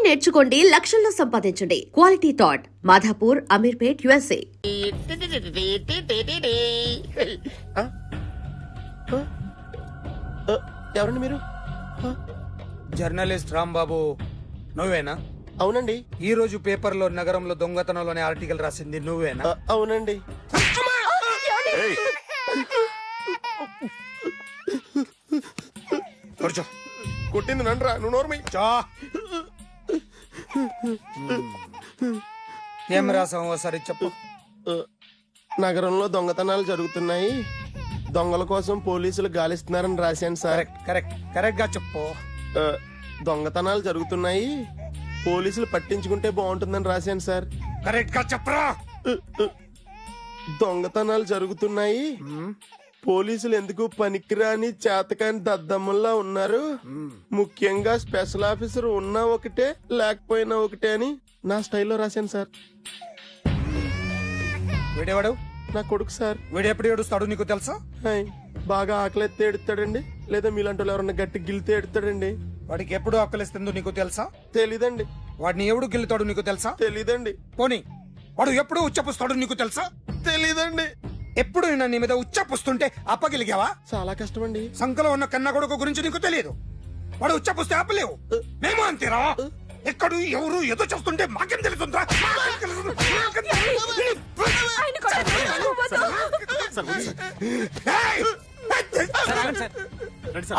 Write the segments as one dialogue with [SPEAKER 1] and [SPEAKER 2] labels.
[SPEAKER 1] నేర్చుకోండి, లక్షల్లో సంపాదించండి. Quality thought Madhapur, Ameerpet, USA.
[SPEAKER 2] ఎవరండి మీరు?
[SPEAKER 3] జర్నలిస్ట్ రాంబాబు నువ్వేనా?
[SPEAKER 2] అవునండి.
[SPEAKER 3] ఈ రోజు పేపర్లో నగరంలో దొంగతనంలోనే ఆర్టికల్ రాసింది నువ్వేనా?
[SPEAKER 2] అవునండి.
[SPEAKER 3] కూర్చో.
[SPEAKER 2] కొట్టింది నండ్రా, నువ్వు నోర్మి.
[SPEAKER 3] ఏం రాసావు ఒకసారి చెప్పు.
[SPEAKER 2] నగరంలో దొంగతనాలు జరుగుతున్నాయి, దొంగల కోసం పోలీసులు గాలిస్తున్నారని రాశాను సార్.
[SPEAKER 3] కరెక్ట్ గా చెప్పు.
[SPEAKER 2] దొంగతనాలు జరుగుతున్నాయి, పోలీసులు పట్టించుకుంటే బాగుంటుందని రాశాను సార్.
[SPEAKER 3] కరెక్ట్ గా చెప్పరా.
[SPEAKER 2] దొంగతనాలు జరుగుతున్నాయి, పోలీసులు ఎందుకు పనికిరాని చేతకాని దద్దమ్మల్లా ఉన్నారు, ముఖ్యంగా స్పెషల్ ఆఫీసర్ ఉన్నా ఒకటే లేకపోయినా ఒకటే అని నా స్టైల్లో రాశాను సార్.
[SPEAKER 3] వీడేవాడు?
[SPEAKER 2] నా కొడుకు సార్.
[SPEAKER 3] వీడు ఎప్పుడు ఏడుస్తాడు నీకు తెలుసా?
[SPEAKER 2] హాయ్, బాగా ఆకలిస్తే ఎడుతాడండి, లేదా మీలాంటి వాళ్ళు ఎవరన్నా గట్టి గిల్లితే ఎడుతాడండి.
[SPEAKER 3] వాడికి ఎప్పుడు ఆకలిస్తుందో నీకు తెలుసా?
[SPEAKER 2] తెలీదండి.
[SPEAKER 3] వాడిని ఎవడు గిల్లుతాడు నీకు తెలుసా?
[SPEAKER 2] తెలీదండి.
[SPEAKER 3] పోనీ వాడు ఎప్పుడు ఉచ్చపుస్తాడు నీకు తెలుసా?
[SPEAKER 2] తెలీదండి.
[SPEAKER 3] ఎప్పుడు నీ మీద ఉచ్చపుస్తుంటే అప్పగలిగావా?
[SPEAKER 2] చాలా కష్టమండి.
[SPEAKER 3] సంకలో ఉన్న కన్న కొడుకు గురించి నీకు తెలియదు. వాడు ఉచ్చపుస్తే ఆపలేవు. మేము అంతేరా. ఎక్కడు ఎవరు ఏదో చేస్తుంటే మాకేం తెలుస్తుందా?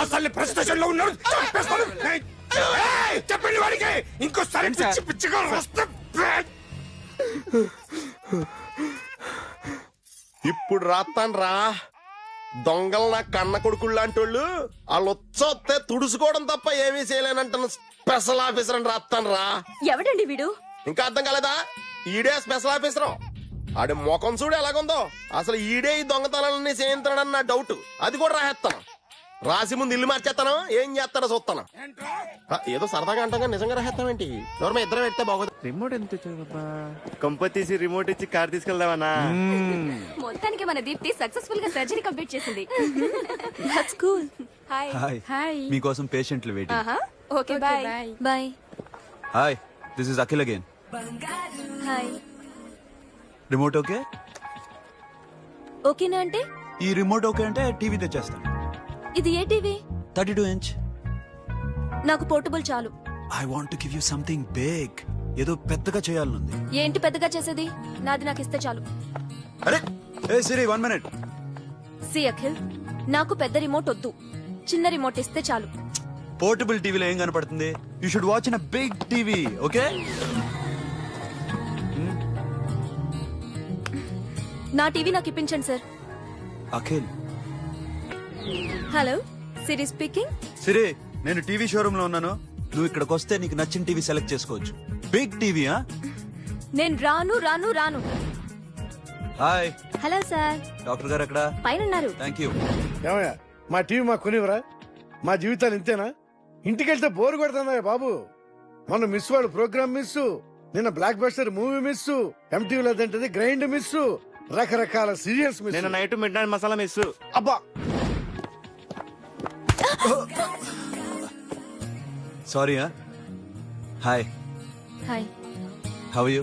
[SPEAKER 3] అసలు ప్రెస్ స్టేషన్ లో ఉన్నాడు, చెప్పండి వాడికి. ఇంకోసారి పిచ్చి పిచ్చిగా వస్తే
[SPEAKER 2] ఇప్పుడు రాత్తాను రా. దొంగలు నా కన్న కొడుకుళ్ళు లాంటి వాళ్ళు వాళ్ళు వచ్చొస్తే తుడుచుకోవడం తప్ప ఏమీ చేయలేనంటున్న స్పెషల్ ఆఫీసర్ అని రాత్తాను రా.
[SPEAKER 4] ఎవడండి వీడు?
[SPEAKER 2] ఇంకా అర్థం కాలేదా? ఈడే స్పెషల్ ఆఫీసర్. ఆడి ముఖం చూడు ఎలాగుందో. అసలు ఈడే ఈ దొంగతనాలన్నీ చేయించాడని నా డౌట్. అది కూడా రాసేస్తాను. రాసి ముందు ఇల్లు మార్చేస్తాను, ఏం చేస్తానో చూస్తాను. ఏదో సరదాగా అంటాగా నిజంగా రాసేస్తామేంటి? ఎవరు ఇద్దరు పెడితే బాగోదు.
[SPEAKER 5] రిమోట్ ఎంత కంప తీసి రిమోట్ ఇచ్చి కార్ తీసుకెళ్దామన్నా.
[SPEAKER 4] మొత్తానికి మన దీప్తి సక్సెస్ఫుల్ గా సర్జరీ కంప్లీట్ చేసింది. That's cool. హాయ్.
[SPEAKER 6] హాయ్. మీకోసం పేషెంట్లు waiting.
[SPEAKER 4] Okay bye. Bye.
[SPEAKER 6] Hi, this is Akhil again.
[SPEAKER 4] Hi.
[SPEAKER 6] Remote okay?
[SPEAKER 4] ఓకేనా అంటే?
[SPEAKER 6] ఈ రిమోట్ ఓకే అంటే టీవీ తెచ్చేస్తాను.
[SPEAKER 4] ఇది ఏ టీవీ?
[SPEAKER 6] 32 inch.
[SPEAKER 4] నాకు పోర్టబుల్ చాలు.
[SPEAKER 6] I want to give you something big. ఏదో పెద్దగా చేయాలనుంది.
[SPEAKER 4] ఏంటి పెద్దగా చేసేది? నాది నాకు ఇస్తే చాలు.
[SPEAKER 6] అరే ఏ సిరి 1 minute.
[SPEAKER 4] సి అఖిల్, నాకు పెద్ద రిమోట్ వద్దు, చిన్న రిమోట్ ఇస్తే చాలు.
[SPEAKER 6] పోర్టబుల్ టీవీలో ఏం కనపడుతుంది? You should watch in a big TV, okay?
[SPEAKER 4] నా టీవీ నాకు ఇప్పించండి sir.
[SPEAKER 6] Akhil.
[SPEAKER 4] Hello, Siri speaking.
[SPEAKER 6] Siri, నేను టీవీ షోరూమ్ లో ఉన్నాను. నువ్వు ఇక్కడికి వస్తే నీకు నచ్చిన టీవీ సెలెక్ట్ చేసుకోవచ్చు. Big TV.
[SPEAKER 4] నేను రాను రాను రాను.
[SPEAKER 6] హాయ్.
[SPEAKER 4] Hello sir.
[SPEAKER 6] డాక్టర్ గారు ఎక్కడ?
[SPEAKER 4] పైన ఉన్నారు.
[SPEAKER 6] Thank you.
[SPEAKER 7] ఏమయ్యా, మా టీవీ మాకు కొనివరా? మా జీవితాలు ఇంతేనా? ఇంటికెళ్తే బోరు కొడుతుందా బాబు? మొన్న మిస్ వాడు ప్రోగ్రామ్ మిస్, నిన్న బ్లాక్ బస్టర్ మూవీ మిస్, ఎంటీవీలో తింటది గ్రైండ్ మిస్, రకరకాల సీరియల్స్ మిస్.
[SPEAKER 5] నేను night midnight masala miss.
[SPEAKER 7] అబ్బా,
[SPEAKER 6] sorry. Hi.
[SPEAKER 4] Hi.
[SPEAKER 6] How you?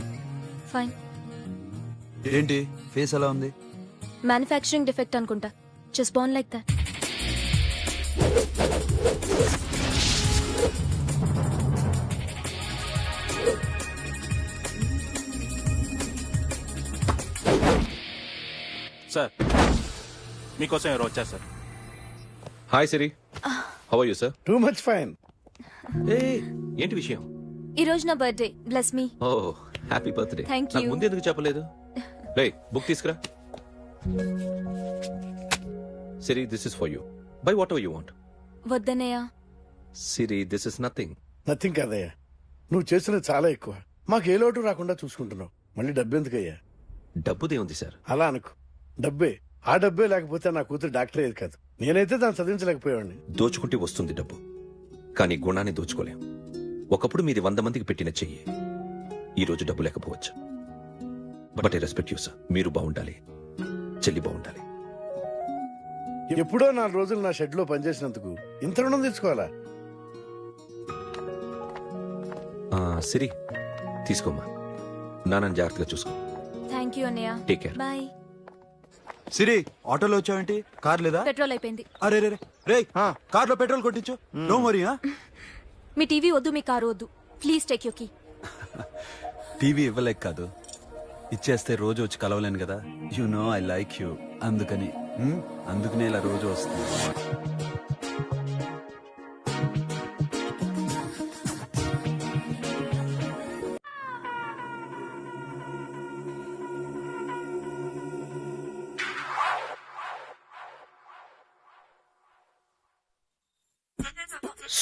[SPEAKER 4] Fine.
[SPEAKER 6] ఏంటి ఫేస్ ఎలా ఉంది?
[SPEAKER 4] మ్యానుఫ్యాక్చరింగ్ డిఫెక్ట్ అనుకుంటా. Just born like that.
[SPEAKER 5] Sir, మీకోసం ఎవరు వచ్చారు sir?
[SPEAKER 8] Hi Siri, how are you sir?
[SPEAKER 7] Too much fine.
[SPEAKER 8] ఏంటి విషయం?
[SPEAKER 4] ఈ రోజు నా birthday. Bless me.
[SPEAKER 8] Oh happy birthday.
[SPEAKER 4] Thank
[SPEAKER 8] నాకు
[SPEAKER 4] you.
[SPEAKER 8] ముందు ఎందుకు చెప్పలేదు? లే బుక్ తీసుకురా. Siri, this is for you. Buy whatever you want.
[SPEAKER 4] వద్దనయ్యా.
[SPEAKER 8] Siri, this is nothing.
[SPEAKER 7] Nothing కదయ్యా, నువ్వు చేసినది చాలా ఎక్కువ. మాకు ఏ లోటు రాకుండా చూసుకుంటున్నావు. మళ్ళీ డబ్బు ఎందుకయ్యా?
[SPEAKER 8] డబ్బుదే ఉంది సార్.
[SPEAKER 7] అలా అనుకో, డబ్బే. ఆ డబ్బే లేకపోతే నా కూతురు డాక్టర్ అయ్యేది కాదు. నేనైతే దాన్ని చదివించలేకపోయాడిని.
[SPEAKER 8] దోచుకుంటే వస్తుంది డబ్బు, కానీ గుణాన్ని దోచుకోలేం. ఒకప్పుడు మీది 100 మందికి పెట్టిన చెయ్యి ఈ రోజు డబ్బు లేకపోవచ్చు. But I respect you sir. మీరు బాగుండాలి, చెల్లి బాగుండాలి.
[SPEAKER 7] ఎప్పుడో 4 రోజులు నా షెడ్ లో పనిచేసినందుకు ఇంత రుణం తెచ్చుకోవాలా?
[SPEAKER 8] సిరి తీసుకోమ్మా, నాన్నని జాగ్రత్తగా చూసుకో.
[SPEAKER 4] థ్యాంక్ యూ అన్నయ్య.
[SPEAKER 8] Take care.
[SPEAKER 4] బాయ్.
[SPEAKER 6] సిరి ఆటోలో వచ్చావేంటి? కార్ లేదా?
[SPEAKER 4] పెట్రోల్ అయిపోయింది.
[SPEAKER 6] అరే రే రే కార్లో పెట్రోల్ కొట్టించు. No worry.
[SPEAKER 4] మీ టీవీ వద్దు, మీ కారు వద్దు. Please take you key.
[SPEAKER 6] TV ఇవ్వలేక కాదు, ఇచ్చేస్తే రోజు వచ్చి కలవలేను కదా. You know I like you, అందుకనే ఇలా రోజు వస్తుంది.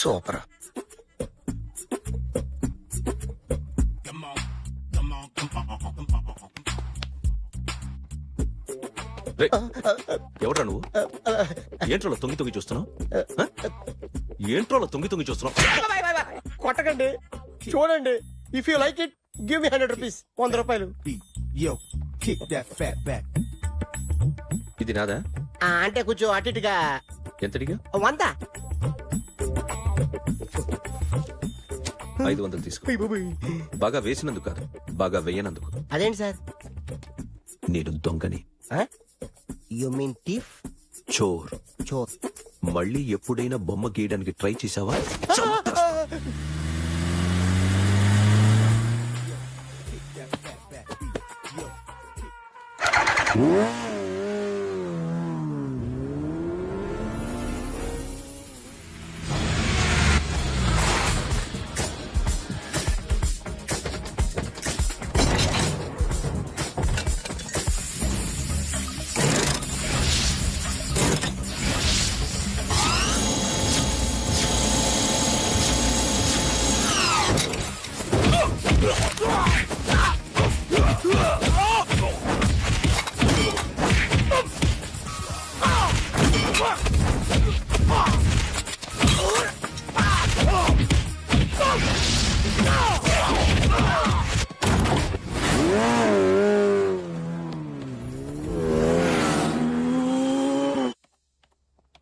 [SPEAKER 3] సూపర్.
[SPEAKER 8] ఎవడ్రా నువ్వు? ఏంట్రోలో తొంగి తొంగి చూస్తున్నావు? ఏంట్రోలో తొంగి తొంగి చూస్తున్నావు?
[SPEAKER 9] కొట్టకండి, చూడండి. If you like it give me 100 rupees. 100 రూపాయలు.
[SPEAKER 8] ఇది నాదా?
[SPEAKER 9] అంటే కొంచెం అటు ఇటుగా.
[SPEAKER 8] ఎంతడిగా?
[SPEAKER 9] 100.
[SPEAKER 8] 500 తీసుకో. బాగా వేసినందుకు కాదు, బాగా వేయనందుకు.
[SPEAKER 9] అదేంటి సార్?
[SPEAKER 8] నేను దొంగని.
[SPEAKER 9] You mean thief?
[SPEAKER 8] చోర్.
[SPEAKER 9] చోర్.
[SPEAKER 8] మళ్ళీ ఎప్పుడైనా బొమ్మ గీయడానికి ట్రై చేసావా?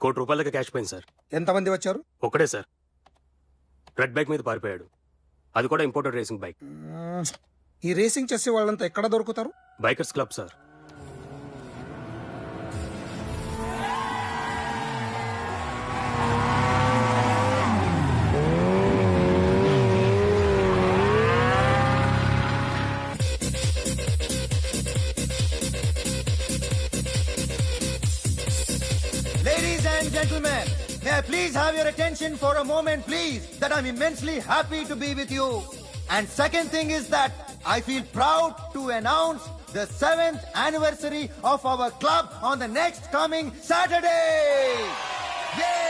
[SPEAKER 10] ₹1 కోటి క్యాష్ పోయింది సార్.
[SPEAKER 3] ఎంతమంది వచ్చారు?
[SPEAKER 10] ఒక్కడే సార్. రెడ్ బైక్ మీద పారిపోయాడు. అది కూడా ఇంపోర్టెడ్ రేసింగ్ బైక్.
[SPEAKER 3] ఈ రేసింగ్ చేసే వాళ్ళంతా ఎక్కడ దొరుకుతారు?
[SPEAKER 10] Bikers club sir.
[SPEAKER 11] Ladies and gentlemen, may I please have your attention for a moment, please, that I'm immensely happy to be with you. And second thing is that I feel proud to announce the 7th anniversary of our club on the next coming Saturday. Yay!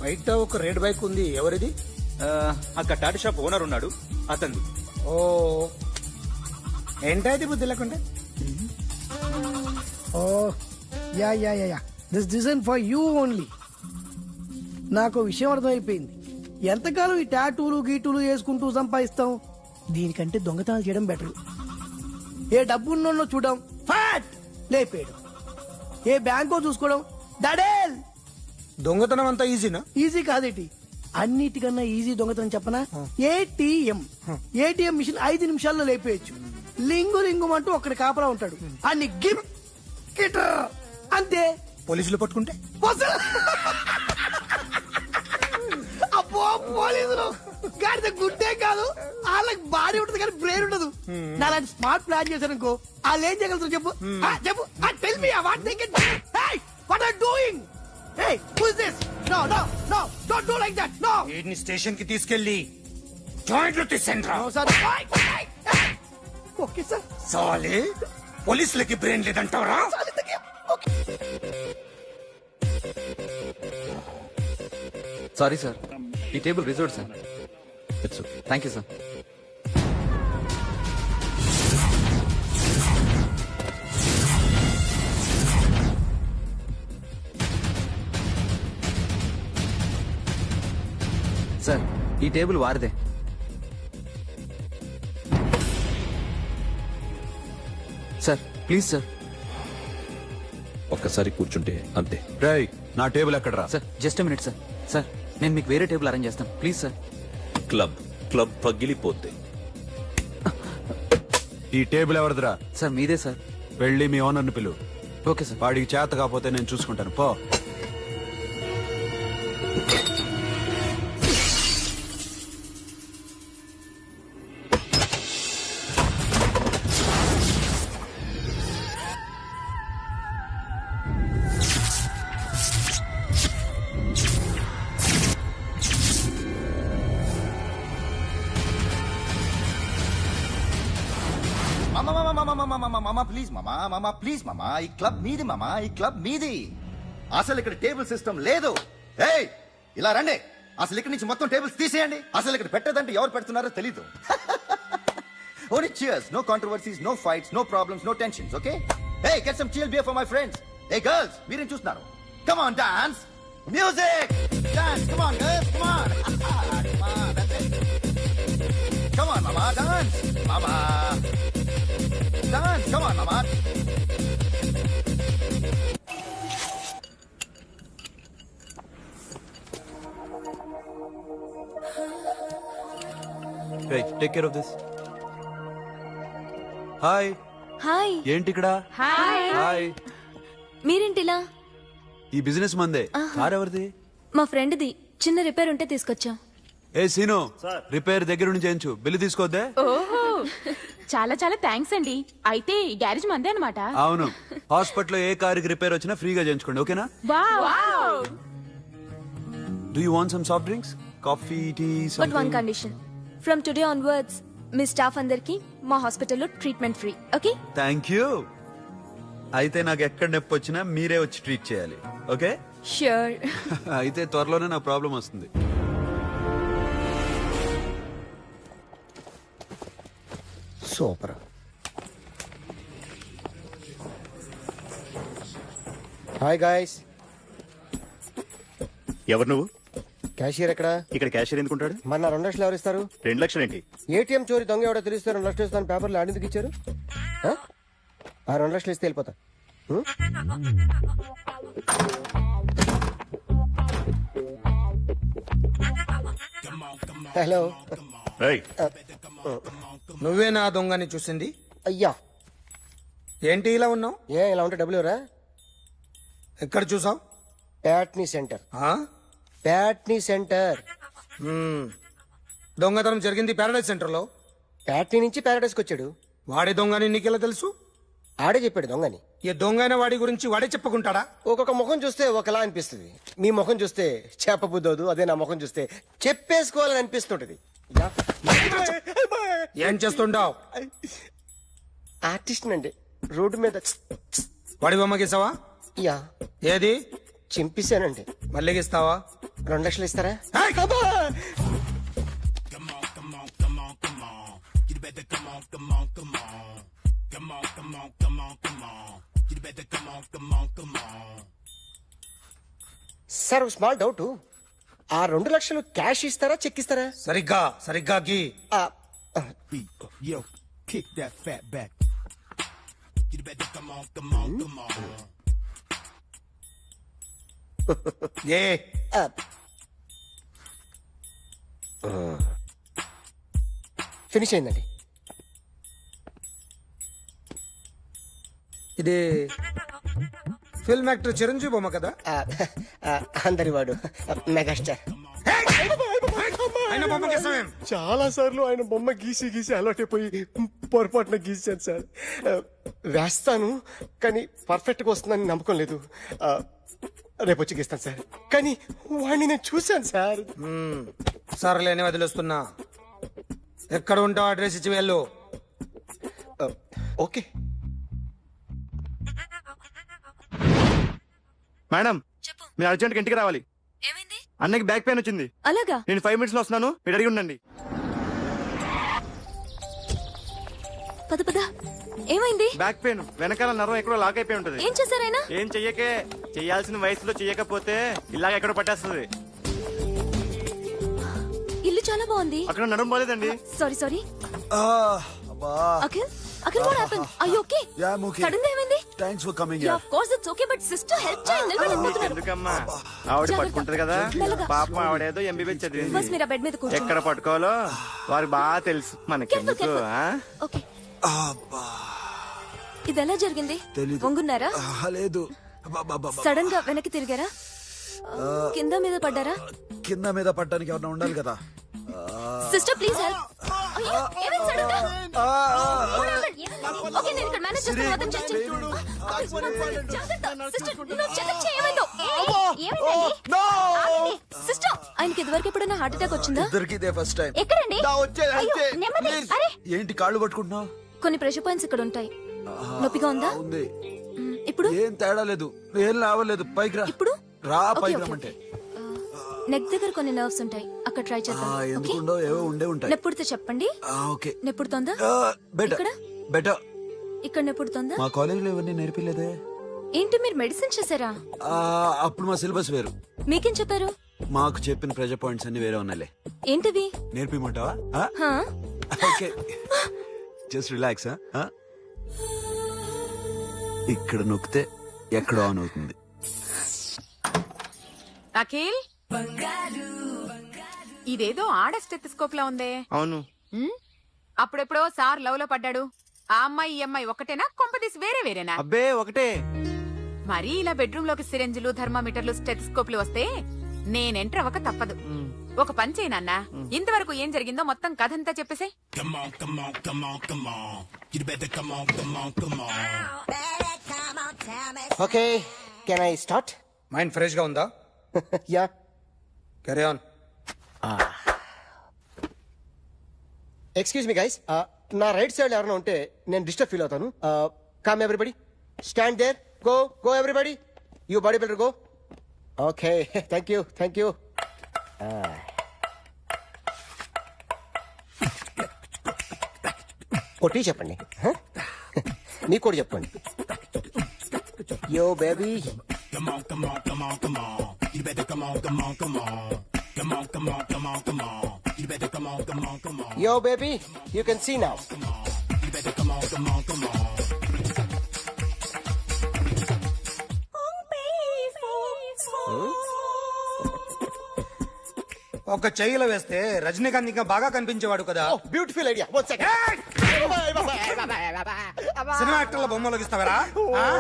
[SPEAKER 3] బయట ఒక red bike ఉంది, ఎవరిది?
[SPEAKER 6] అక్కడ Tata shop owner ఉన్నాడు, అతను.
[SPEAKER 3] ఓ ఏంటది బుద్ధి లేకుంటే?
[SPEAKER 12] Oh yeah yeah yeah yeah this design for you only. నాకు విషయం అర్థమైపోయింది. ఎంతకాలం ఈ టాటూలు గీటూలు వేసుకుంటూ సంపాదిస్తాం? దీనికంటే దొంగతనాలు చేయడం బెటర్. ఏ డబ్బున్నో చూడడం, ఫ్యాట్ లేపేయడం. ఏ బ్యాంకో చూసుకోవడం, దడేల్.
[SPEAKER 3] దొంగతనం అంతా ఈజీనా?
[SPEAKER 12] ఈజీ కాదేటి, అన్నిటికన్నా ఈజీ దొంగతనం చెప్పనా? ఏటీఎం. ఏటీఎం మిషన్ 5 నిమిషాల్లో లేపేయచ్చు. లింగు లింగుమంటూ ఒకటి కాపలా ఉంటాడు, అన్ని గిమ్ గిటర్ అంతే.
[SPEAKER 3] పోలీసులు పట్టుకుంటే
[SPEAKER 12] అబ్బో పోలీసులు గాడిద గుడ్డే కాదు వాళ్ళకి బాడీ ఉంటుంది కానీ బ్రెయిన్ ఉండదు నా అలాంటి స్మార్ట్ ప్లాన్ చేశాను అనుకో వాళ్ళు ఏం చేయగలుగుతారు చెప్పు చెప్పు tell me what they can what are doing hey who is this no no no don't do like that no
[SPEAKER 3] వీడిని స్టేషన్ కి తీసుకెళ్లి జాయింట్లు తీసేయండి రా.
[SPEAKER 12] నో సార్ ఓకే సార్
[SPEAKER 3] సాలే పోలీసులకి బ్రెయిన్ లేదంటావరా?
[SPEAKER 5] సారీ సార్, ఈ table reserve sir.
[SPEAKER 8] It's okay.
[SPEAKER 5] Thank you sir. Sir, ఈ టేబుల్ వారిదే. Sir please sir.
[SPEAKER 8] ఒక్కసారి కూర్చుంటే అంతే.
[SPEAKER 6] రేయ్ నా టేబుల్ ఎక్కడ రా?
[SPEAKER 5] Sir just minute sir. Sir నేను మీకు వేరే టేబుల్ అరేంజ్ చేస్తాను ప్లీజ్ సార్.
[SPEAKER 8] క్లబ్ క్లబ్ పగిలిపోద్ది.
[SPEAKER 6] ఈ టేబుల్ ఎవరిదిరా?
[SPEAKER 5] సార్ మీదే సార్.
[SPEAKER 6] వెళ్ళి మీ ఓనర్ని పిలు.
[SPEAKER 5] Okay sir.
[SPEAKER 6] వాడికి చేత కాకపోతే నేను చూసుకుంటాను పో.
[SPEAKER 11] మామా ప్లీజ్ మామా ప్లీజ్ మామా, ఈ క్లబ్ మీది మామా, ఈ క్లబ్ మీది. అసలు ఇక్కడ టేబుల్ సిస్టమ్ లేదు. ఏయ్ ఇలా రండి, అసలు ఇక్కడ నుంచి మొత్తం టేబుల్స్ తీసేయండి. అసలు ఇక్కడ పెట్టదంటే ఎవరు పెడుతున్నారో తెలీదు. Only cheers, no controversies, no fights, no problems, no tensions, okay? Hey, get some chill beer for my friends. Hey girls, మీరేం చూస్తున్నారు? Come on, dance. Music. Dance, come on girls, come on. Come on, that's it. Come on, mama, dance. Mama. Dance, come on, mama.
[SPEAKER 6] Take care of this. Hi.
[SPEAKER 4] Hi.
[SPEAKER 6] ఏంటి ఇక్కడ? Hi.
[SPEAKER 4] మీరేంటిలా?
[SPEAKER 6] ఈ business మందే. Car ఎవరిది?
[SPEAKER 4] మా ఫ్రెండ్ది. చిన్న repair ఉంటే తీసుకొచ్చా.
[SPEAKER 6] ఏ scene, repair దగ్గర నుంచి చేయించు. బిల్లు తీసుకోద్దే.
[SPEAKER 13] ఓహో చాలా చాలా థ్యాంక్స్ అండి. అయితే ఈ గ్యారేజ్ మందే అనమాట.
[SPEAKER 6] అవును, హాస్పిటల్లో ఏ కారుకి రిపేర్ వచ్చినా ఫ్రీగా చేయించుకోండి, ఓకేనా? Do you want some soft drinks, coffee, tea?
[SPEAKER 4] But one condition, from today onwards మీ స్టాఫ్ అందరికి మా హాస్పిటల్లో treatment free, okay?
[SPEAKER 6] Thank you. అయితే నాకు ఎక్కడ నొప్పి వచ్చినా మీరే వచ్చి ట్రీట్ చేయాలి, ఓకే?
[SPEAKER 4] ష్యూర్.
[SPEAKER 6] అయితే త్వరలోనే నా ప్రాబ్లం వస్తుంది.
[SPEAKER 9] సూపర్. Hi guys.
[SPEAKER 5] ఎవరు నువ్వు?
[SPEAKER 9] క్యాషియర్ ఎక్కడ?
[SPEAKER 5] ఇక్కడ క్యాషియర్ ఎందుకుంటాడు?
[SPEAKER 9] మన 2 లక్షలు ఎవరు ఇస్తారు?
[SPEAKER 5] 2 లక్షలు ఏంటి?
[SPEAKER 9] ఏటీఎం చోరీ దొంగ ఎవడో తెలిస్తే 2 లక్షలు ఇస్తాను పేపర్లు ఆడేందుకు ఇచ్చారు? ఆ 2 లక్షలు ఇస్తే వెళ్ళిపోతా. హలో.
[SPEAKER 3] నువ్వే నా దొంగని చూసింది?
[SPEAKER 9] అయ్యా
[SPEAKER 3] ఏంటి ఇలా ఉన్నావు?
[SPEAKER 9] ఇలా ఉంటే డబ్బులు ఎవరా?
[SPEAKER 3] ఎక్కడ చూసావు?
[SPEAKER 9] ప్యాట్నీ సెంటర్. ప్యాట్నీ సెంటర్.
[SPEAKER 3] దొంగతనం జరిగింది ప్యారడైజ్ సెంటర్ లో.
[SPEAKER 9] ప్యాట్నీ నుంచి ప్యారడైజ్కి వచ్చాడు.
[SPEAKER 3] వాడే దొంగని నీకెలా తెలుసు?
[SPEAKER 9] ఆడే చెప్పాడు దొంగని.
[SPEAKER 3] ఈ దొంగైన వాడి గురించి వాడే చెప్పుకుంటాడా?
[SPEAKER 9] ఒక్కొక్క ముఖం చూస్తే ఒకలా అనిపిస్తుంది. మీ ముఖం చూస్తే చెప్పబుద్దోదు, అదే నా ముఖం చూస్తే చెప్పేసుకోవాలని అనిపిస్తుంటది.
[SPEAKER 3] ఏం చేస్తుంటావు?
[SPEAKER 9] ఆర్టిస్ట్ అండి. రోడ్డు మీద
[SPEAKER 3] వాడి బొమ్మ గీసావా?
[SPEAKER 9] యా.
[SPEAKER 3] ఏది?
[SPEAKER 9] చింపేశానండి.
[SPEAKER 3] మళ్ళీ గీస్తావా?
[SPEAKER 9] 2 లక్షలు ఇస్తారా? సార్ ఒక స్మాల్ డౌట్, ఆ 2 లక్షలు క్యాష్ ఇస్తారా చెక్ ఇస్తారా?
[SPEAKER 3] సరిగ్గా సరిగ్గా గీ. ఏ
[SPEAKER 9] ఫినిష్ అయిందండి.
[SPEAKER 3] ఇది ఫిల్మ్ యాక్టర్ చిరంజీవి బొమ్మ కదా?
[SPEAKER 9] అందరి వాడు మెగాస్టార్.
[SPEAKER 3] ఆయన బొమ్మ గీసామేం
[SPEAKER 2] చాలా సార్లు ఆయన బొమ్మ గీసి గీసి అలవాటైపోయి పొరపాటున గీసాను సార్. వేస్తాను కానీ పర్ఫెక్ట్ గా వస్తుందని నమ్మకం లేదు. రేపు వచ్చి గీస్తాను సార్. కానీ వాడిని నేను చూశాను సార్.
[SPEAKER 3] సర్లేని వదిలేస్తున్నా. ఎక్కడ ఉంటావు అడ్రస్ ఇచ్చి వెళ్ళు.
[SPEAKER 2] ఓకే
[SPEAKER 5] మేడం మీరు అర్జెంట్గా ఇంటికి రావాలి.
[SPEAKER 4] ఏమైంది?
[SPEAKER 5] అన్నకి బ్యాక్ పెయిన్ వచ్చింది.
[SPEAKER 4] అలాగా?
[SPEAKER 5] నేను 5 minutes లో వస్తున్నాను, మీరు అడిగి ఉండండి.
[SPEAKER 4] పద పద. ఏమైంది?
[SPEAKER 5] బ్యాక్ పెయిన్ వెనకాల నరం ఎక్కడో లాక్ అయిపోయి ఉంటది.
[SPEAKER 4] ఏం చేశారైనా?
[SPEAKER 5] ఏం చెయ్యకే, చెయ్యాల్సిన వయసులో చెయ్యకపోతే ఇలాగ ఎక్కడో పట్టేస్తుంది.
[SPEAKER 4] ఇల్లు చాలా బాగుంది.
[SPEAKER 5] అక్కడ నడుము పోలేదండి.
[SPEAKER 4] Sorry sorry. Akhil Akhil what happened? Are you okay?
[SPEAKER 6] Yeah, I'm okay.
[SPEAKER 4] Sudden గా ఏమైంది?
[SPEAKER 6] Thanks for coming.
[SPEAKER 4] Yeah of course it's okay but sister help చేయండి. నిలబడలేకపోతున్నారు.
[SPEAKER 5] ఎందుకమ్మా ఆవిడ పట్టుకుంటది కదా.
[SPEAKER 4] మెల్లగా.
[SPEAKER 5] పాపం ఆవిడేదో ఎంబీబీఎస్
[SPEAKER 4] ఫస్ట్
[SPEAKER 5] చదివింది.
[SPEAKER 4] మీరు ఆ బెడ్ మీద కూర్చోండి.
[SPEAKER 5] ఎక్కడ పట్టుకోవాలో వారికి బాగా తెలుసు. మనకెందుకు?
[SPEAKER 4] Careful, okay. ఇది ఎలా జరిగింది? వంగున్నారా?
[SPEAKER 6] లేదు,
[SPEAKER 4] సడన్ గా వెనక్కి తిరిగారా? కింద మీద పడ్డారా?
[SPEAKER 6] కింద మీద పడ్డానికి ఎవరైనా ఉండాలి కదా.
[SPEAKER 4] Sister please help. అయ్యో ఏమైంది సడన్ గా? ఓకే నేను ఇక్కడ మేనేజ్ చేస్తాను. అర్థం చేయండి. సిస్టర్ నువ్వు చెక్ చేయమందో. సిస్టర్ ఆయనకి ఇదివరకు ఎప్పుడైనా హార్ట్ అటాక్ వచ్చిందా?
[SPEAKER 6] ఇద్దరికి ఇదే ఫస్ట్ టైం.
[SPEAKER 4] ఎక్కడండి? అయ్యో, నెమ్మది. అరే
[SPEAKER 6] ఏంటి కాళ్ళు పట్టుకుంటున్నావు?
[SPEAKER 4] కొన్ని ప్రెషర్ పాయింట్స్ ఇక్కడ ఉంటాయి. నొప్పిగా ఉందా?
[SPEAKER 6] ఉంది.
[SPEAKER 4] ఇప్పుడు
[SPEAKER 6] ఏం తేడా లేదు, ఏం లావలేదు. పైకి రా.
[SPEAKER 4] ఇప్పుడు
[SPEAKER 6] రా,
[SPEAKER 4] ఓకే,
[SPEAKER 6] పైకి
[SPEAKER 4] ఓకే,
[SPEAKER 6] రమ్మంటే.
[SPEAKER 4] నెక్ దగ్గర కొన్ని నర్వ్స్ ఉంటాయి, అక్కడ ట్రై చేద్దాం. ఓకే?
[SPEAKER 6] ఎందుకుండో ఏవో ఉండే ఉంటాయి.
[SPEAKER 4] నెప్పుడుతో చెప్పండి.
[SPEAKER 6] ఓకే.
[SPEAKER 4] నెప్పుడుతోందా?
[SPEAKER 6] బెటర్
[SPEAKER 4] ఇక్కడ
[SPEAKER 6] బెటర్.
[SPEAKER 4] ఇక్కడ నెప్పుడుతోందా?
[SPEAKER 6] మా కాలేజీలో ఇవన్నీ నేర్పిలేదే.
[SPEAKER 4] ఏంటి మీరు మెడిసిన్ చేశారా?
[SPEAKER 6] అప్పుడు మా సిలబస్ వేరు.
[SPEAKER 4] మీకేం చెప్పారు?
[SPEAKER 6] మాకు చెప్పిన ప్రెజర్ పాయింట్స్ అన్ని వేరే ఉన్నాయిలే.
[SPEAKER 4] ఏంటివి?
[SPEAKER 6] నేర్పిమంటావా?
[SPEAKER 4] హా?
[SPEAKER 6] Okay, just relax. ఇక్కడ నొక్కితే ఎక్కడ ఆన్ అవుతుంది.
[SPEAKER 13] అఖిల్ ఇదేదో ఆడ స్టెథోస్కోప్ లా ఉందే.
[SPEAKER 5] అవును.
[SPEAKER 13] అప్పుడెప్పుడో సార్ లవ్ లో పడ్డాడు. ఆ అమ్మాయి ఈ అమ్మాయి ఒకటేనా? కొంపదీసి వేరే వేరేనా?
[SPEAKER 5] అబ్బే ఒకటే.
[SPEAKER 13] మరి ఇలా బెడ్రూమ్ లోకి సిరెంజులు, థర్మామీటర్లు, స్టెథోస్కోప్లు వస్తే నేను ఎంటర్ అవ్వక తప్పదు. ఒక పని చేయి నాన్న, ఇంతవరకు ఏం జరిగిందో మొత్తం కథ అంతా చెప్పేసే.
[SPEAKER 9] Okay can I start?
[SPEAKER 3] Mind fresh గా ఉందా?
[SPEAKER 9] Yeah
[SPEAKER 3] carry on.
[SPEAKER 9] Excuse me guys, నా రైట్ సైడ్ ఎవరైనా ఉంటే నేను డిస్టర్బ్ ఫీల్ అవుతాను. Come everybody, stand there, go go everybody, you body builder go. Okay thank you thank you. కొట్టి చెప్పండి, మీకు కూడా చెప్పండి. Yo baby. Yo, baby, you can see now.
[SPEAKER 3] ఒక చెయ్యిలో వేస్తే రజనీకాంత్ ఇంకా బాగా కనిపించేవాడు కదా.
[SPEAKER 9] Beautiful idea. One second.
[SPEAKER 3] Cinema యాక్టర్ల బొమ్మలు గీస్తావరా?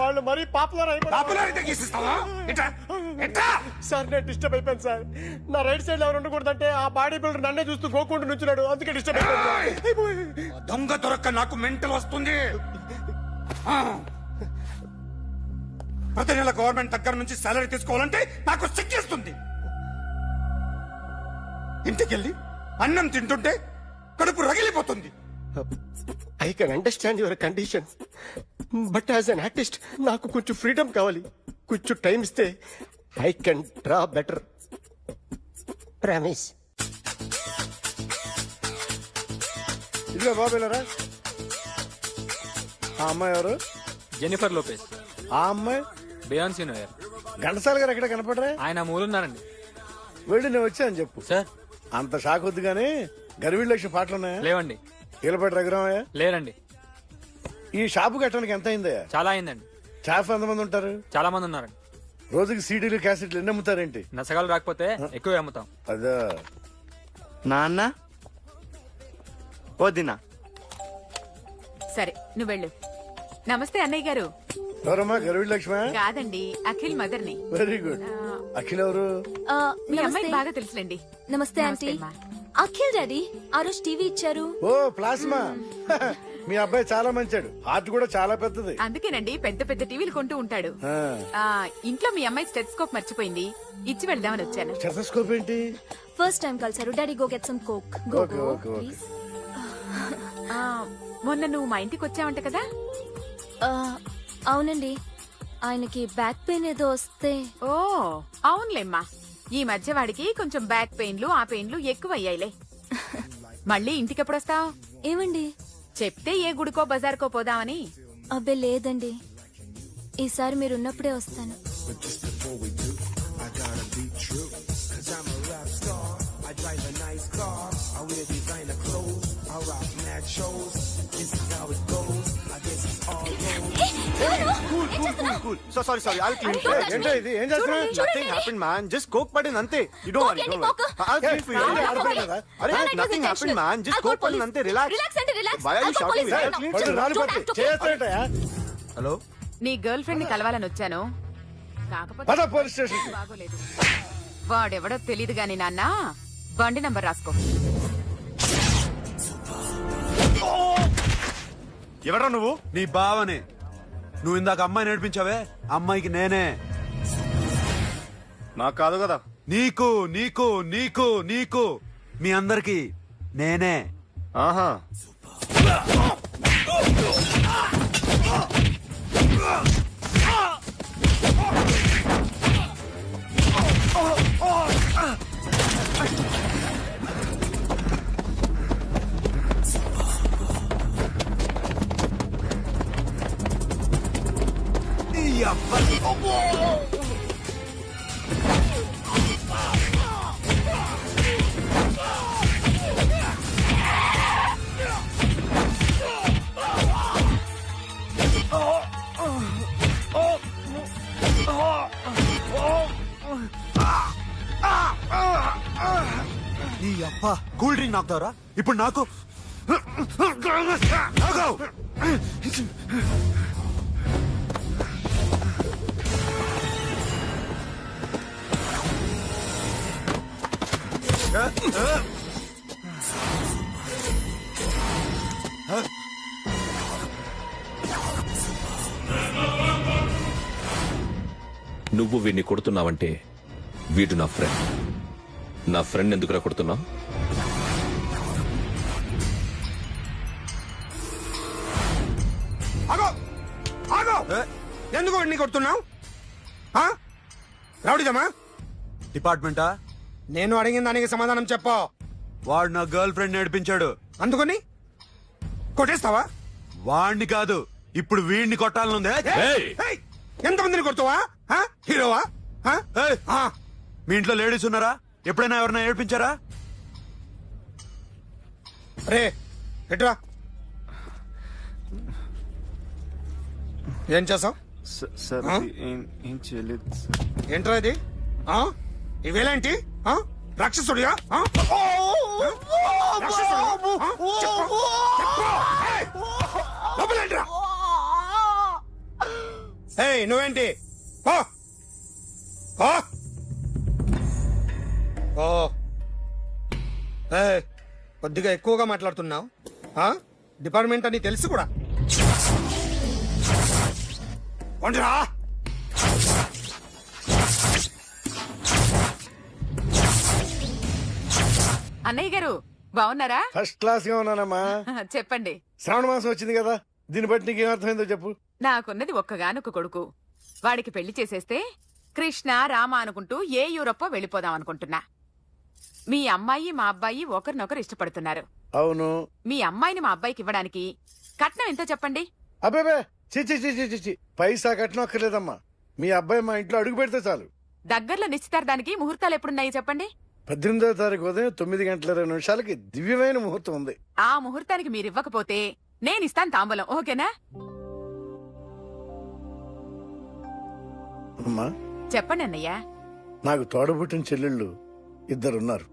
[SPEAKER 2] వాళ్ళు మరీ పాపులర్
[SPEAKER 3] పాపులర్ అయితే గీసిస్తావా? ఇట్రా ఇట్రా.
[SPEAKER 2] సార్ నేను డిస్టర్బ్ అయిపోయాను సార్. నా రైట్ సైడ్ ఎవరు ఉండకూడదంటే ఆ బాడీ బిల్డర్ నన్నే చూస్తూ గోకుంటూ నుంచున్నాడు, అందుకే డిస్టర్బ్ అయిపోయాను.
[SPEAKER 3] దొంగ దొరక్క నాకు మెంటల్ వస్తుంది. ప్రతి నెల గవర్నమెంట్ దగ్గర నుంచి సాలరీ తీసుకోవాలంటే నాకు సిగ్గేస్తుంది. ఇంటికెళ్ళి అన్నం తింటుంటే కడుపు రగిలిపోతుంది.
[SPEAKER 2] I can understand your condition, but as an artist నాకు కొంచెం ఫ్రీడమ్ కావాలి. కొంచెం టైం ఇస్తే I can draw better.
[SPEAKER 9] Promise.
[SPEAKER 7] ఇదిగో బాబేలరా. ఆ అమ్మాయి ఎవరు?
[SPEAKER 10] Jennifer Lopez.
[SPEAKER 7] ఆ అమ్మాయి
[SPEAKER 10] బియాన్సీ నోయర్.
[SPEAKER 7] ఘంటసాల గారు ఎక్కడ కనపడరా?
[SPEAKER 10] ఆయన మూలున్నారండి.
[SPEAKER 7] వెళ్ళి నేను వచ్చాను చెప్పు.
[SPEAKER 10] సార్
[SPEAKER 7] అంత షాక్ వద్దు గానీ గర్వీళ్ళ లక్ష పాటలు ఉన్నాయా?
[SPEAKER 10] లేవండి.
[SPEAKER 7] కీలపాటి రఘురామయ్య
[SPEAKER 10] లేరండి.
[SPEAKER 7] ఈ షాపు కట్టడానికి ఎంత అయిందయ్యా?
[SPEAKER 10] చాలా అయిందండి.
[SPEAKER 7] స్టాఫ్ ఎంతమంది ఉంటారు?
[SPEAKER 10] చాలా మంది ఉన్నారండి.
[SPEAKER 7] రోజుకి సీడీలు క్యాసెట్లు ఎన్ని అమ్ముతారేంటి?
[SPEAKER 10] నసగాలు రాకపోతే ఎక్కువ అమ్ముతాం.
[SPEAKER 7] అదా
[SPEAKER 5] నాన్న వదినా.
[SPEAKER 13] సరే నువ్వు వెళ్ళు. నమస్తే అన్నయ్య గారు.
[SPEAKER 7] ఎవరమ్మా? గర్వీళ్ళ లక్ష్మ?
[SPEAKER 13] కాదండి, అఖిల్ మదర్ ని.
[SPEAKER 7] Very good. అఖిల్ ఎవరు?
[SPEAKER 13] మీ అమ్మాయి బాగా తెలుసులేండి.
[SPEAKER 4] నమస్తే ఆంటీ.
[SPEAKER 13] అమ్మా.
[SPEAKER 4] అఖిల్ డాడీ ఆ రోజు టీవీ ఇచ్చారు.
[SPEAKER 7] ఓ ప్లాస్మా. మీ అబ్బాయి చాలా మంచాడు, హార్ట్ కూడా చాలా పెద్దది.
[SPEAKER 13] అందుకేనండి పెద్ద పెద్ద టీవీలు కొంటూ ఉంటాడు.
[SPEAKER 7] ఆ,
[SPEAKER 13] ఇంట్లో మీ అమ్మాయి స్టెథోస్కోప్ మర్చిపోయింది, ఇచ్చి వెళ్దామని వచ్చాను.
[SPEAKER 7] స్టెథోస్కోప్ ఏంటి?
[SPEAKER 4] ఫస్ట్ టైం కలిసారు. Daddy go get some coke. Go
[SPEAKER 7] okay,
[SPEAKER 4] go
[SPEAKER 7] okay, okay.
[SPEAKER 4] Please.
[SPEAKER 13] మొన్న నువ్వు మా ఇంటికి వచ్చావంట కదా?
[SPEAKER 4] అవునండి, ఆయనకి బ్యాక్ పెయిన్ ఏదో వస్తే.
[SPEAKER 13] ఓ అవునులేమ్మా, ఈ మధ్య వాడికి కొంచెం బ్యాక్ పెయిన్లు ఆ పెయిన్లు ఎక్కువ అయ్యాయిలే. మళ్ళీ ఇంటికి ఎప్పుడు వస్తావు?
[SPEAKER 4] ఏమండి
[SPEAKER 13] చెప్తే ఏ గుడికో బజార్కో పోదామని.
[SPEAKER 4] అబ్బే లేదండి, ఈసారి మీరున్నప్పుడే వస్తాను.
[SPEAKER 5] So sorry I'll clean it.
[SPEAKER 7] ఏంటో ఇది, ఏం చేస్తున్నా?
[SPEAKER 5] Nothing happened, man. Just coke పడింది అంతే. You don't worry, don't worry. I'll clean for you. అరే nothing happened, man. Just coke పడింది అంతే. Relax. Why are you shouting? I'll clean it.
[SPEAKER 7] Hello,
[SPEAKER 13] నీ గర్ల్ ఫ్రెండ్ ని కలవాలని వచ్చాను, కాకపోతే
[SPEAKER 7] పద పోలీస్ స్టేషన్.
[SPEAKER 13] బాగోలేదు. వాడెవడో తెలీదు గాని నాన్న, బండి నంబర్ రాసుకో.
[SPEAKER 5] ఎవరా నువ్వు?
[SPEAKER 6] నీ బావనే. నువ్వు ఇందాక అమ్మాయి నేర్పించావే, అమ్మాయికి నేనే.
[SPEAKER 5] నాకు కాదు కదా.
[SPEAKER 6] నీకు నీకు నీకు నీకు మీ అందరికి నేనే.
[SPEAKER 5] ఆహా.
[SPEAKER 6] నీ అబ్బా కూల్ డ్రింక్ నాకుతావరా ఇప్పుడు నాకు?
[SPEAKER 8] నువ్వు వీడిని కొడుతున్నావంటే వీడు నా ఫ్రెండ్. నా ఫ్రెండ్ ఎందుకురా కొడుతున్నావు?
[SPEAKER 3] ఆగో ఆగో, ఎందుకు వాడిని కొడుతున్నావు? రౌడీజమా?
[SPEAKER 6] డిపార్ట్మెంటా?
[SPEAKER 3] నేను అడిగిన దానికి సమాధానం చెప్పు.
[SPEAKER 6] వాడు నా గర్ల్ ఫ్రెండ్ నేర్పించాడు.
[SPEAKER 3] అందుకని కొట్టేస్తావా?
[SPEAKER 6] వాడిని కాదు, ఇప్పుడు వీడిని కొట్టాలనుందే.
[SPEAKER 3] ఏయ్, ఎంతమందిని కొడుతావా? హీరోవా?
[SPEAKER 6] ఏయ్, మీ ఇంట్లో లేడీస్ ఉన్నారా? ఎప్పుడైనా ఎవరైనా ఏడ్పించారా?
[SPEAKER 3] రే ఎట్రా, ఏం చేసావు?
[SPEAKER 5] సార్ ఏం చేయలేదు.
[SPEAKER 3] ఏంట్రా ఇది? ఇవేలాంటి రాక్షసుడిగా? నువ్వేంటి? కొద్దిగా ఎక్కువగా మాట్లాడుతున్నావు. డిపార్ట్మెంట్ అని తెలుసు కూడా. కొండరా
[SPEAKER 13] అన్నయ్య గారు బాగున్నారా?
[SPEAKER 7] ఫస్ట్ క్లాస్ గా ఉన్నానమ్మా.
[SPEAKER 13] చెప్పండి.
[SPEAKER 7] శ్రావణ మాసం వచ్చింది కదా, దీన్ని బట్టి నీకు ఏమర్థమైందో చెప్పు.
[SPEAKER 13] నాకున్నది ఒక్కగానొక్క కొడుకు. వాడికి పెళ్లి చేసేస్తే కృష్ణ రామ అనుకుంటూ ఏ యూరప్పో వెళ్ళిపోదాం అనుకుంటున్నా. మీ అమ్మాయి మా అబ్బాయి ఒకరినొకరు ఇష్టపడుతున్నారు.
[SPEAKER 7] అవును.
[SPEAKER 13] మీ అమ్మాయిని మా అబ్బాయికి ఇవ్వడానికి కట్నం ఎంతో చెప్పండి.
[SPEAKER 7] అబ్బాబే చిచి పైసా కట్నం అక్కర్లేదమ్మా. మీ అబ్బాయి మా ఇంట్లో అడుగు పెడితే చాలు.
[SPEAKER 13] దగ్గరలో నిశ్చితార్థానికి ముహూర్తాలు ఎప్పుడున్నాయి చెప్పండి.
[SPEAKER 7] 18వ తారీఖు ఉదయం 9:20 దివ్యమైన ముహూర్తం ఉంది.
[SPEAKER 13] ఆ ముహూర్తానికి మీరు ఇవ్వకపోతే నేనిస్తాను తాంబూలం, ఓకేనా?
[SPEAKER 7] అమ్మా
[SPEAKER 13] చెప్పండి అన్నయ్య.
[SPEAKER 7] నాకు తోడబుట్టిన చెల్లెళ్ళు 2 ఉన్నారు.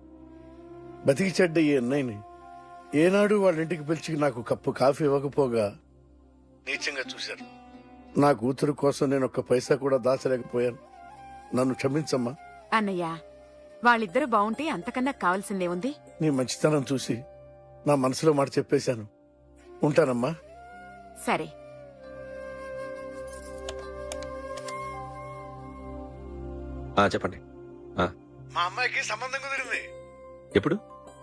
[SPEAKER 7] బతికి చెడ్డ ఈ అన్నయ్యని ఏనాడు వాళ్ళ ఇంటికి పిలిచి నాకు కప్పు కాఫీ ఇవ్వకపోగా నీచంగా చూశారు. నా కూతురు కోసం నేను 1 పైసా కూడా దాచలేకపోయాను. నన్ను క్షమించమ్మా.
[SPEAKER 13] అన్నయ్య, వాళ్ళిద్దరూ బాగుంటే అంతకన్నా కావాల్సిందే ఉంది.
[SPEAKER 7] నీ మంచితనం చూసి నా మనసులో మాట చెప్పేశాను. ఉంటానమ్మా.
[SPEAKER 13] సరే.
[SPEAKER 8] చెప్పండి.
[SPEAKER 7] మా అమ్మాయికి సంబంధం కుదిరింది.
[SPEAKER 8] ఎప్పుడు?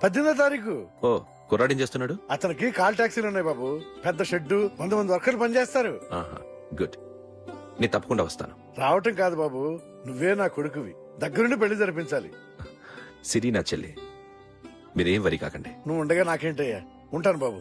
[SPEAKER 7] 18వ తారీఖు.
[SPEAKER 8] ఓ, కుర్రాడేం చేస్తున్నాడు?
[SPEAKER 7] అతనికి కాల్ టాక్సీలు ఉన్నాయి బాబు. పెద్ద షెడ్, 100 మంది వర్కర్లు పనిచేస్తారు.
[SPEAKER 8] గుడ్. నేను తప్పకుండా వస్తాను.
[SPEAKER 7] రావటం కాదు బాబు, నువ్వే నా కొడుకువి. దగ్గరుండి పెళ్లి జరిపించాలి.
[SPEAKER 8] సిరి నా చెల్లి, మీరేం వరి కాకండి.
[SPEAKER 7] నువ్వు ఉండగా నాకేంటయ్యా. ఉంటాను బాబు.